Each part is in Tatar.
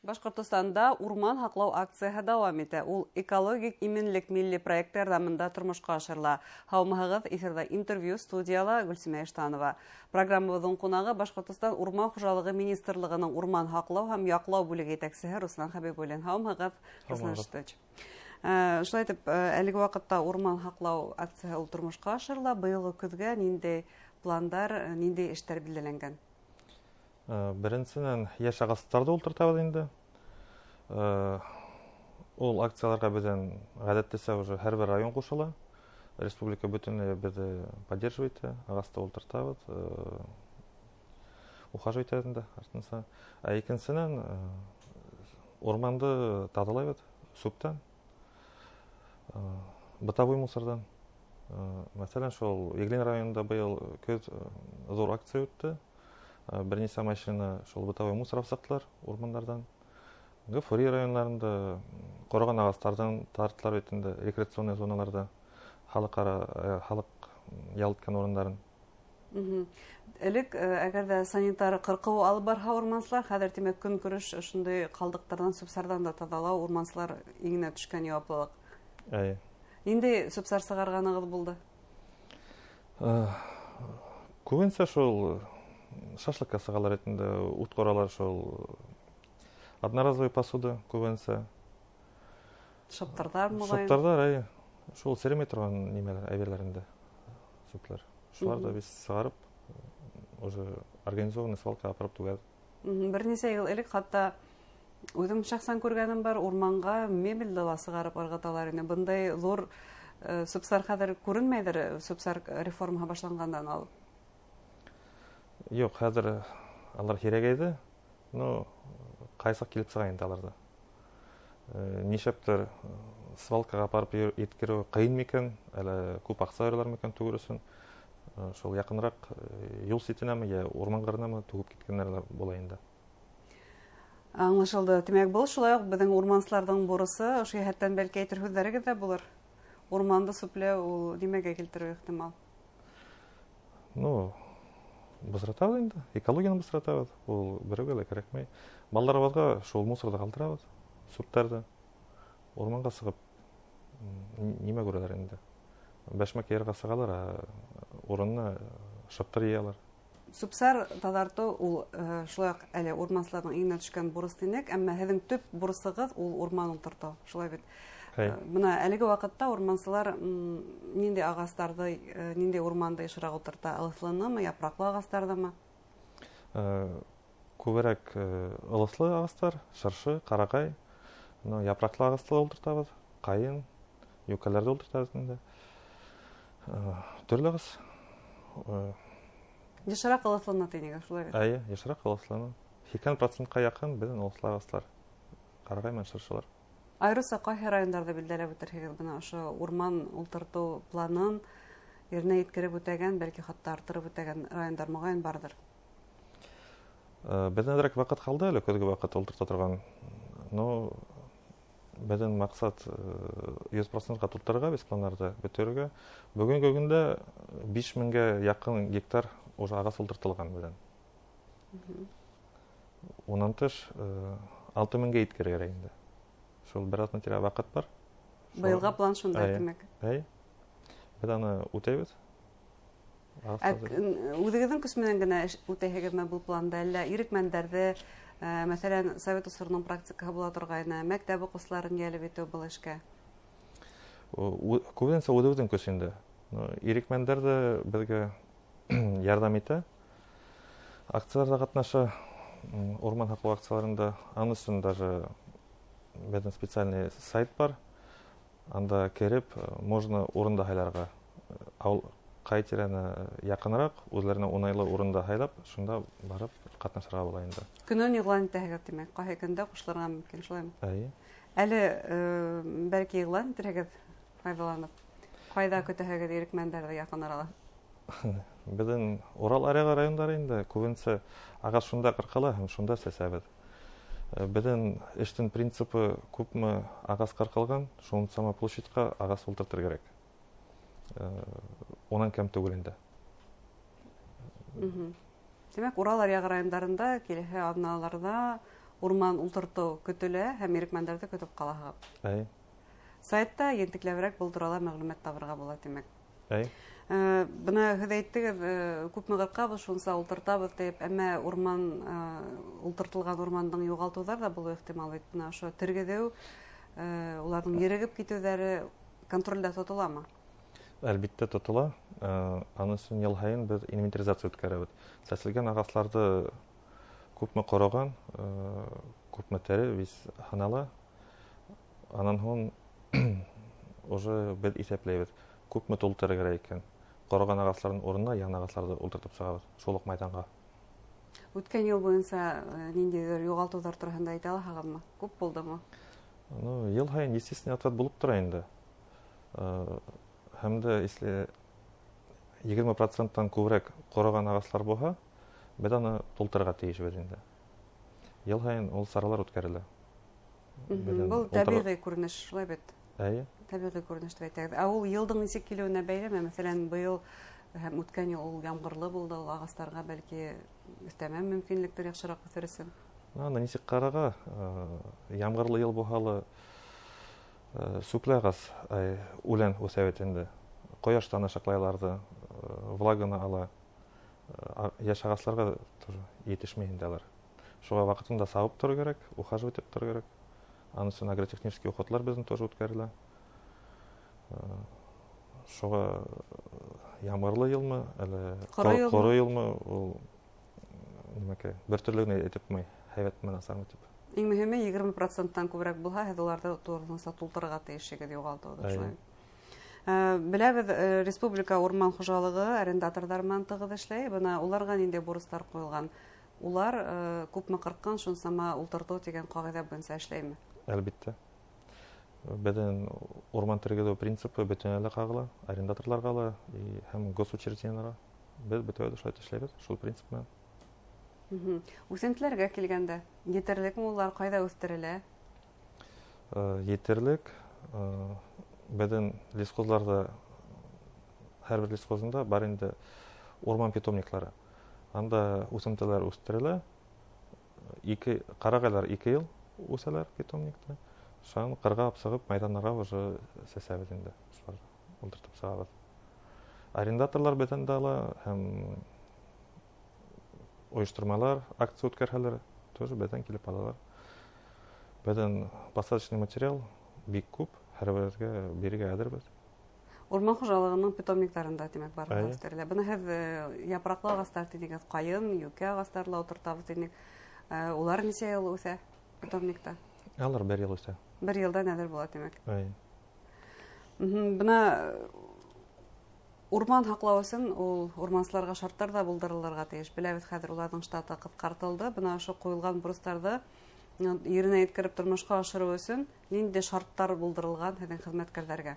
Башкортостанда урман һаклау акцияһы дәвам итә. Ул экологик иминлек милли проект ярдәмендә тормышка ашырыла. Һаумыгыз, эфирда интервью студияла Гөлсимә Эштанова. Программабызның кунагы Башкортостан Урман хуҗалыгы министрлыгының урман һаклау һәм яклау бүлеге итәкчесе Руслан Хәбибуллин. Һаумыгыз, Руслан Штыч. Шулай итеп, әлеге вакытта урман һаклау акцияһы ул тормышка ашырыла. Быелгы көзгә нинди пландар, нинди эшләр билгеләнгән? Беренчедән, яшь агастарды ултыртабыз инде. Ул акцияларга бездән гадәттәсе уже һәрбер район кушыла. Республика бөтенләй безне поддерживает, агасты ултыртабыз. Ухаживать итәбез артынса. Икенчедән, урманды тазалайбыз сүптән. Бытовой мусордан. Мәсәлән, шул Еглин районында быел көз зур акция үтте. Берничә машина шул бытовой мусор авсаттылар урмандардан. Фурия районларында корган агастардан тартылар ретінде рекреационный зоналарда халык ялыткан орындарын. Элек, әгәр дә санитар кыркылу алып барһа урманчылар, хәзер тимәк көн күреш шундый калдыктардан, сүпсардан да тазалау урманчылар иңенә төшкән яуаплылык. Нинди сүпсар сыгарганыгыз булды? Күбенчә шул шашлыкка сыгалар ретінде ут коралар шул одноразовый посуда күбенчә. Шаптардар мөгаен. Шаптардар, шул серемей торган нимәләр, әйберләрендә сүпләр. Шуларда без сыгарып, уже организованный свалка апарып түгәр. Берничә ел элек хатта үзем шәхсән күргәнем бар, урманга мебель дала сыгарып ыргыталар иде. Бындай зур сүпсар хәзер күренмәйдер, сүпсар реформаға башлангандан алып. Юк, хәзер алар кирәк иде. Но кайсак килеп сыга инде аларда. Нишәптер свалкага апарып еткерү кыйын микән, әле күп акча айрылар микән түгәрсен. Шул якынрак юл ситенәме, я урман кырынамы тугып киткәннәр була инде. Аңлашылды. Демәк, бу шулай ук безнең урманчыларның бурысы, ошо хәттән бәлки әйтер һүзләрегез дә булыр. Урманды сүпләү ул нимәгә килтерү ихтимал? Бысратабыз инде, экологияны бысратабыз. Ул берегә дә кирәкмәй. Малларыбызга шул мусорда калтырабыз, сүпләрдә. Урманга сыгып нимә күрәләр инде? Бәшмәк ярга сыгалар, урынны шаптыр yiyorlar. Сүпсар тазарту ул шулай ук әле урманчыларның иңенә төшкән бурыс димәк, әмма һезнең төп бурысыгыз ул урман ултырту. Шулай бит. Менә әлеге вакытта урманчылар нинди агастарды, нинди урманды ешрак ултырта, ылыслынымы, япраклы агастардымы? Күбрәк ылыслы агастар, шыршы, карагай, япраклы агастарды ултыртабыз, кайын, юкаларды ултыртабыз инде. Төрле агас. Ешрак ылыслына тинеге, шулай бит. Ешрак ылыслына. 80%-ка якын безнең ылыслы агастар. Карагай менән шыршылар. Айрыса кайсы райондарда билдәләп үтәргез бына ошо урман ултырту планын ерне yetkереп үтәгән, бәлки хатта артырып үтәгән райондар мөгаен бардыр. Безнәдәрәк вакыт калды әле көзге вакыт ултырта торган. Безнең максат 100%-ка тутырырга без планнарда бетерергә. Бүгенге көндә 5000-гә якын гектар уже агас ултыртылган белән. Унан тыш 6000-гә yetkерергә инде. Шул бер атна тирә вакыт бар. Быелга план шундай димәк. Без аны үтәбез. Үзегезнең көч менән генә үтәһегезме бу планда, әллә ирекмәндәрдә, мәсәлән, Совет усырының практикаһы була торгайны, мәктәп укучыларын ялып итү бу эшкә? Күбенчә үзебезнең көч инде. Ирекмәндәр дә безгә ярдәм итә. Акцияларда катнаша, урман һаклау акцияларында, аның өчен даже безнең специальный сайт бар. Анда кереп, можно урында хайларга, кай тирәне якынрак, үзләренә уңайлы урында хайлап, шунда барып катнашырга була инде. Көнен игълан итәһегез димәк, кайсы көндә кушылырга мөмкин, шулаймы? Әле бәлки игълан итәргә файдаланып, кайда көтәһегез ирекмәндәрдә якынрак? Безнең Урал арага райондары инде күбенчә агас шунда кыркыла һәм шунда сәсәбез. Безнең эштең принципы күпме агас кыркылган, шунчама площадька агас ултыртыр кирәк. Онан кем түгел инде. Демәк, Урал арага райондарында, киләһе атналарда урман ултырту көтөлә һәм ирекмәндәрде көтеп калаһыгыз. Сайтта ентекләбрәк бул туралы мәгълүмат табырга була димәк. Бына һез әйттегез, күпме кыркабыз, шунса ултыртабыз дип, әмма урман ултыртылган урмандың югалтулары да булу ихтимал бит. Бына ошо тергеҙеү, уларның ерегеп китүҙәре контролдә тотоламы? Әлбиттә тотола. Аны өсөн йыл һайын беҙ инвентаризация үткәрәбеҙ. Сәселгән ағасларҙы күпме ҡороған, күпме тәре, вис һанала. Анан һуң уже беҙ иҫәпләйбеҙ, күпме тултырырға икән. Ҡороған ағасларҙың урынына яңы ағасларҙы ултыртып сығабыҙ, шул уҡ майҙанға. Үткән йыл буйынса ниндәйҙер юғалтыуҙар тураһында әйтә алаһығыҙмы? Күп булдымы? Йыл һайын естественный ответ булып тора инде. Һәм дә, если 20%-тан күберәк ҡороған ағаслар булһа, беҙ аны тултырырға тейешбеҙ инде. Йыл һайын ул саралар үткәрелә. Был тәбиғи күренеш, шулай бит? Тәбиғи күренеш дип әйтәбеҙ. Ә ул йылдың нисек килеүенә бәйлеме? Мәҫәлән, быйыл һәм үткән йыл ул ямғырлы булды, ул ағастарға бәлки өҫтәмә мөмкинлектер яҡшыраҡ үҫер өсөн. Нисек ҡараға, ямғырлы йыл булһа сүкле ағас үлән үҫә бит инде. Ҡояштан ашаҡлайларҙы, влаганы ала. Йәш ағасларға етешмәй инде алар. Шуға ваҡытында сабып тору кәрәк, ухаживать итеп тору кәрәк. Аны өсөн агротехнический уходлар безнең тоже үткәрелә. Шуға ямғырлы йылмы, әле ҡоро йылмы, ул бер төрлөгөнә әйтеп булмай, һәйбәтме, насармы тип. Иң мөһиме 20%-тан күберәк булһа, һеҙ уларҙы турыһынса тултырырға тейешһегеҙ юғалтыуҙы. Беләбеҙ, республика урман хужалығы арендаторҙар менән тығыҙ эшләй. Бына уларға ниндәй бурыстар ҡуйылған? Улар күпме ҡырҡҡан, шунсама ултыртыу тигән ҡағиҙә буйынса эшләйме? Әлбиттә. Беҙҙең урман тергеҙеү принципы бөтөнләй ҡағыла, арендаторларға ла һәм госучреждениеларға. Беҙ бөтәбеҙ шулай эшләйбеҙ, шул принцип менән. Үҫентеләргә килгәндә, етерлекме улар, ҡайҙа үҫтерелә? Етерлек. Беҙҙең лесхозларҙа, һәр бер лесхозында бар инде урман питомниклары. Анда үҫентеләр үҫтерелә. Ҡарағайлар 2 йыл үсәләр питомникта. Шуан ҡырға сығып, майҙанларға уже сәсәбеҙ инде. Ултыртып сығабыҙ. Арендаторлар беҙҙә ла һәм ойоштормалар, акция үткәрһәләр, тоже беҙҙән килеп алалар. Беҙҙең посадочный материал бик күп, һәрберегеҙгә бирергә әҙербеҙ. Урман хужалығының питомниктарында, тимәк, барыһы үҫтерелә. Бына һеҙ япраҡлы ағастар тинегеҙ, ҡайын, йүкә ағастарла ултыртабыҙ тинек. Улар нисә йыл үҫә питомникта? Алар 1 йыл үҫә. 1 йылда нәҙер була, тимәк. Бына урман һаҡлау өсөн ул урмансыларға шарттар да булдырылырға тейеш. Беләбеҙ, хәҙер уларҙың штаты ҡыҫҡартылды. Бына ошо ҡуйылған бурыстарҙы еренә еткереп тормошҡа ашырыу өсөн ниндәй шарттар булдырылған һеҙҙең хеҙмәткәрҙәргә?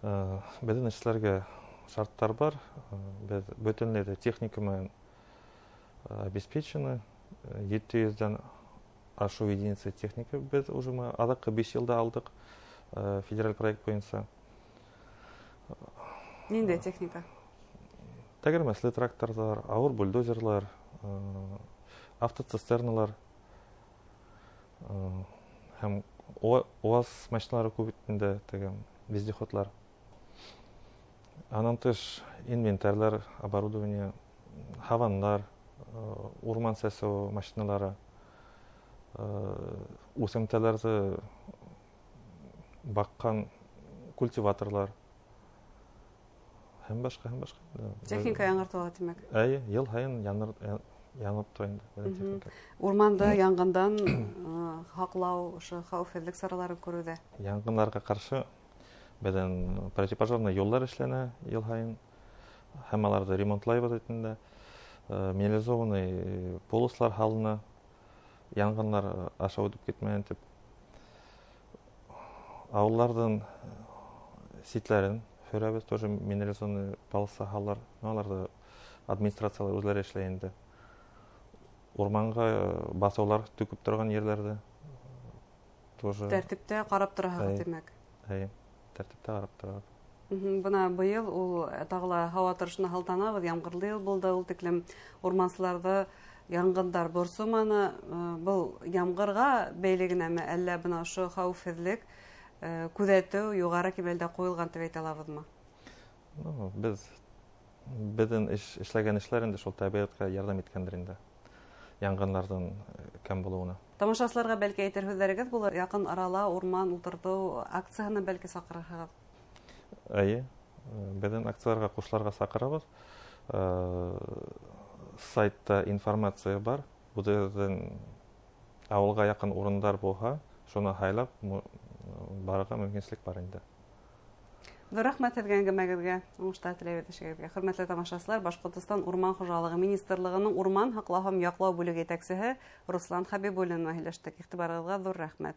Беҙҙең эшселәргә шарттар бар. Беҙ бөтөнләй техника менән обеспечены. 700-дән ашу единицы техника беҙ уже аҙаҡҡы 5 йылда алдыҡ федераль проект буйынса. Ниндәй техника? Тәгәрмәсле тракторҙар, ауыр бульдозерлар, автоцистерналар һәм УАЗ машиналары күп инде, вездеходлар. Анан тыш инвентарьлар, оборудование, һавандар, урман сәсеү машиналары, үсемтәләрҙе баҡҡан культиваторлар һәм башҡа. Техника яңыртыла, тимәк. Йыл һайын янып тора инде. Урманды янғындан һаҡлау, хәүефһеҙлек сараларын күреүҙә. Янғынларға ҡаршы беҙҙең противопожарный юллар эшләнә йыл һайын. Һәм аларҙы ремонтлайбыҙ инде. Минерализованный полослар һалына, янғынлар аша үтеп китмәйен тип. Ауылларҙың ситләрен һөрәбеҙ, тоже минерализованный полоса һалалар. Аларҙы администрациялар үҙләре эшләй инде. Урманға баҫыулар төкөп торған ерләрҙе тоже... Тәртиптә ҡарап тораһығыҙ, тимәк. Тәртиптә ҡарап торабыҙ. Бына быйыл ул тағы ла һауа торышына һылтанабыҙ, ямғырлы йыл булды, ул тиклем урмансыларҙы янгындар борсуманы бұл ямгырга бәйлегенәме әллә бына ошо хәүефсезлек күзәтү югары кимәлдә куелган дип әйтә алабызмы? Безнең эшләгән эшләр инде шул табигатькә ярдәм иткәндер инде. Янгыннардан кем булуына. Тамашачыларга бәлки әйтер сүзләрегез булыр, якын арала урман утырту акцияны бәлки сакырырга. Әйе, безнең акцияларга кушылырга сакырабыз. Сайтта информация бар. Безнең авылга якын урындар булса, шуны хайлап барырга мөмкинлек бар инде. Рәхмәт әңгәмәгезгә, уңышлар теләп итәшегезгә. Хөрмәтле тамашачылар, Башкортстан Урман хуҗалыгы министрлыгының урман хаклау һәм яклау бүлеге итәкчесе Руслан Хәбибуллин һөйләштек. Игътибарыгызга зур рәхмәт.